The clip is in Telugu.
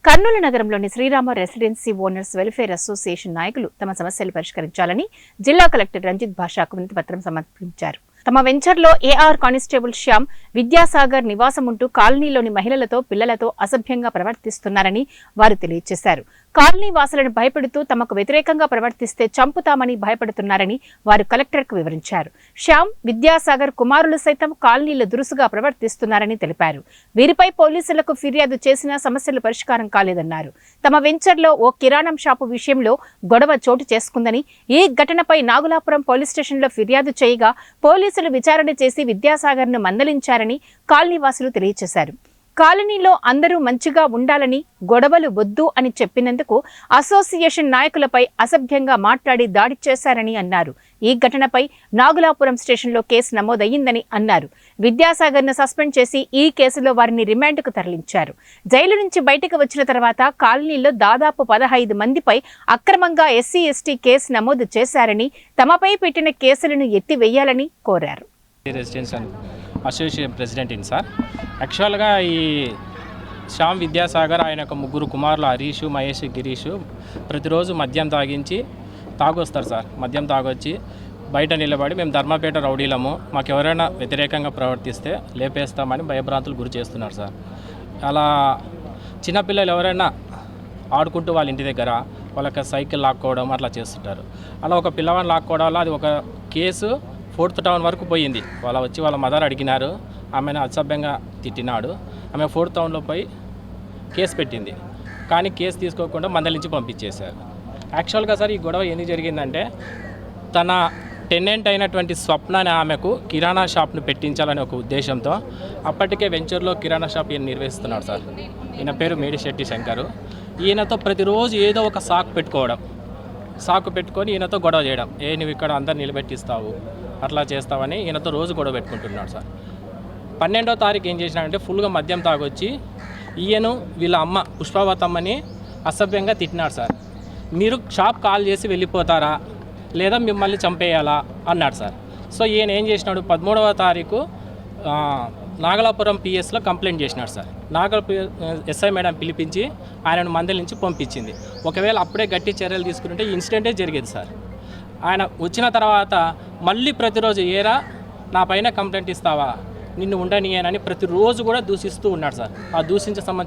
కర్నూలు నగరంలోని Sriram residency owners welfare association నాయకులు తమ సమస్యలు పరిష్కరించాలని జిల్లా కలెక్టర్ రంజిత్ భాషాకు వినతి పత్రం సమర్పించారు. తమ వెంచర్లో ఏఆర్ కానిస్టేబుల్ శ్యామ్ విద్యాసాగర్ నివాసం ఉంటూ కాలనీలోని మహిళలతో పిల్లలతో అసభ్యంగా ప్రవర్తిస్తున్నారని వారు తెలియజేశారు. కాలనీ వాసులను భయపెడుతూ తమకు వ్యతిరేకంగా ప్రవర్తిస్తే చంపుతామని భయపడుతున్నారని వారు కలెక్టర్కు వివరించారు. శ్యామ్, విద్యాసాగర్ కుమారులు సైతం కాలనీలో దురుసుగా ప్రవర్తిస్తున్నారని తెలిపారు. వీరిపై పోలీసులకు ఫిర్యాదు చేసినా సమస్యలు పరిష్కారం కాలేదన్నారు. తమ వెంచర్లో ఓ కిరాణం షాపు విషయంలో గొడవ చోటు చేసుకుందని, ఈ ఘటనపై నాగులాపురం పోలీస్ స్టేషన్లో ఫిర్యాదు చేయగా పోలీసులు విచారణ చేసి విద్యాసాగర్ను మందలించారని కాలనీవాసులు తెలియజేశారు. కాలనీలో అందరూ మంచిగా ఉండాలని, గొడవలు వద్దు అని చెప్పినందుకు అసోసియేషన్ నాయకులపై అసభ్యంగా మాట్లాడి దాడి చేశారని అన్నారు. ఈ ఘటనపై నాగులాపురం స్టేషన్లో కేసు నమోదయ్యిందని అన్నారు. విద్యాసాగర్ను సస్పెండ్ చేసి ఈ కేసులో వారిని రిమాండ్కు తరలించారు. జైలు నుంచి బయటకు వచ్చిన తర్వాత కాలనీలో దాదాపు 15 మందిపై అక్రమంగా ఎస్సీ ఎస్టీ కేసు నమోదు చేశారని, తమపై పెట్టిన కేసులను ఎత్తివేయాలని కోరారు. Association president sir. యాక్చువల్గా ఈ శ్యామ్, విద్యాసాగర్, ఆయన యొక్క 3 కుమారులు హరీషు, మహేష్, గిరీషు ప్రతిరోజు మద్యం తాగొస్తారు సార్. మద్యం తాగొచ్చి బయట నిలబడి మేము ధర్మపేట రౌడీలము, మాకు ఎవరైనా వ్యతిరేకంగా ప్రవర్తిస్తే లేపేస్తామని భయభ్రాంతులు గురి చేస్తున్నారు సార్. అలా చిన్నపిల్లలు ఎవరైనా ఆడుకుంటూ వాళ్ళ ఇంటి దగ్గర వాళ్ళకి సైకిల్ లాక్కోవడం అట్లా చేస్తుంటారు. అలా ఒక పిల్లవాడిని లాక్కోవడం వల్ల అది ఒక కేసు 4th టౌన్ వరకు పోయింది. వాళ్ళ మదర్ అడిగినారు, ఆమెను అసభ్యంగా తిట్టినాడు. ఆమె 4th టౌన్లో పోయి కేసు పెట్టింది. కానీ కేసు తీసుకోకుండా మందలించి పంపించేశారు. యాక్చువల్గా సార్ ఈ గొడవ ఎందుకు జరిగిందంటే, తన టెనెంట్ అయినటువంటి స్వప్న అనే ఆమెకు కిరాణా షాప్ను పెట్టించాలనే ఒక ఉద్దేశంతో అప్పటికే వెంచర్లో కిరాణా షాప్ ఈయన నిర్వహిస్తున్నాడు సార్. ఈయన పేరు మేడిశెట్టి శంకరు. ఈయనతో ప్రతిరోజు ఏదో ఒక సాకు పెట్టుకొని ఈయనతో గొడవ చేయడం. నువ్వు ఇక్కడ అందరు నిలబెట్టిస్తావు, అట్లా చేస్తావని ఈయనతో రోజు గొడవ పెట్టుకుంటున్నాడు సార్. 12వ తారీఖు ఏం చేసినాడంటే ఫుల్గా మద్యం తాగొచ్చి ఈయను వీళ్ళ అమ్మ పుష్పవతమ్మని అసభ్యంగా తిట్టినాడు సార్. మీరు షాప్ కాల్ చేసి వెళ్ళిపోతారా లేదా మిమ్మల్ని చంపేయాలా అన్నాడు సార్. సో ఈయన ఏం చేసినాడు, 13వ తారీఖు నాగలాపురం పిఎస్లో కంప్లైంట్ చేసినాడు సార్. ఎస్ఐ మేడం పిలిపించి ఆయనను మందలించి పంపించింది. ఒకవేళ అప్పుడే గట్టి చర్యలు తీసుకుంటే ఇన్సిడెంటే జరిగేది సార్. ఆయన వచ్చిన తర్వాత మళ్ళీ ప్రతిరోజు ఏరా నా పైన కంప్లైంట్ ఇస్తావా, నిన్ను ఉండనియనని ప్రతిరోజు కూడా దూషిస్తూ ఉన్నాడు సార్. ఆ దూషించే సంబంధించిన